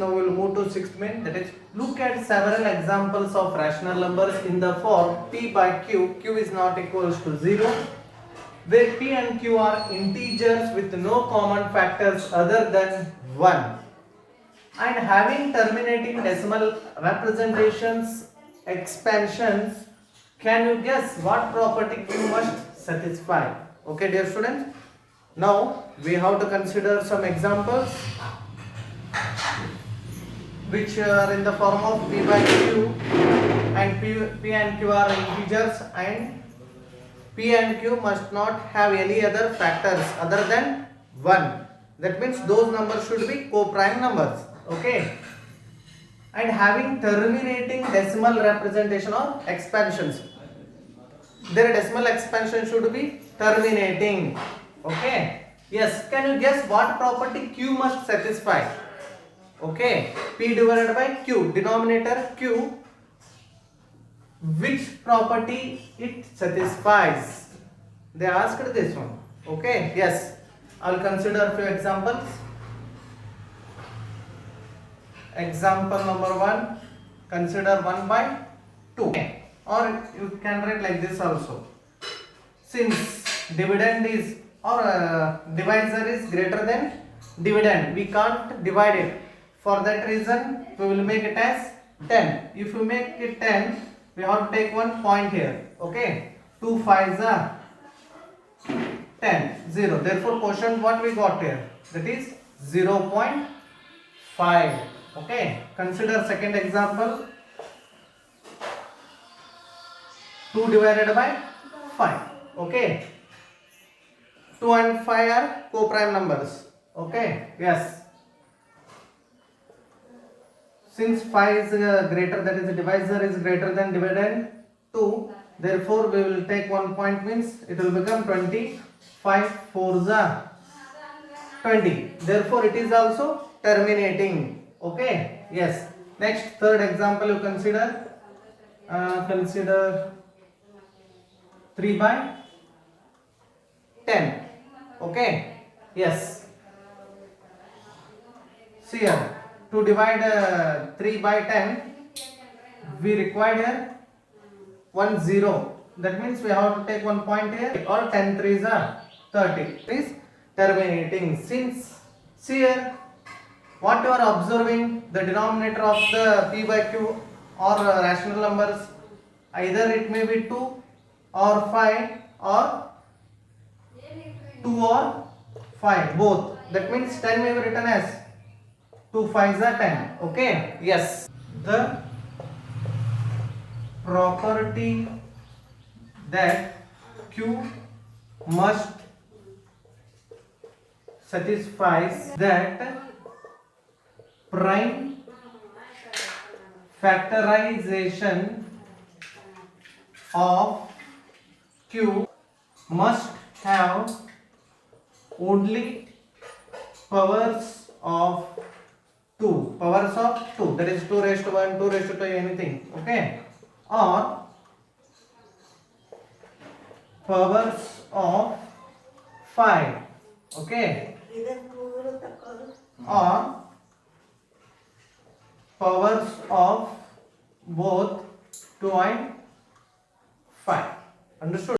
now we will move to sixth main, that is look at several examples of rational numbers in the form p by q, q is not equals to 0, where p and q are integers with no common factors other than 1 and having terminating decimal representations, expansions. Can you guess what property q must satisfy? Okay, dear students, now we have to consider some examples which are in the form of p by q, and p and q are integers, and p and q must not have any other factors other than 1. That means those numbers should be co-prime numbers. Okay, and having terminating decimal representation or expansions. Their decimal expansion should be terminating. Okay, yes, can you guess what property q must satisfy? Okay, p divided by q, denominator q, which property it satisfies? They asked this one. Okay, yes, I'll consider a few examples. Example number 1, consider 1 by 2, or you can write like this also. Since dividend is or divisor is greater than dividend, we can't divide it. For that reason we will make it as 10. If you make it 10, we have to take one point here. Okay, 2 5s are 10, 0. Therefore quotient what we got here, that is 0.5. Okay, consider second example, 2 divided by 5. Okay, 2 and 5 are co-prime numbers. Okay, yes, since 5 is greater, that is the divisor is greater than dividend 2, therefore we will take 1 point, means it will become 20. 5 4s are 20, therefore it is also terminating. Okay, yes. Next, third example you consider. Consider 3 by 10. Okay, yes. See here, to divide 3 by 10, we require here 1 0. That means we have to take 1 point here, or 10 3s are 30. It is terminating. Since, see here, what you are observing, the denominator of the p by q or rational numbers, either it may be 2 or 5 or 2 or 5, both. That means 10 may be written as 2 5s are 10. Okay, yes. The property that q must satisfies that prime factorization of q must have only powers of 2. Powers of 2, that is 2 raised to 1, 2 raised to 2, anything. Okay, or powers of 5. Okay, or powers of both 2 and 5. Understood?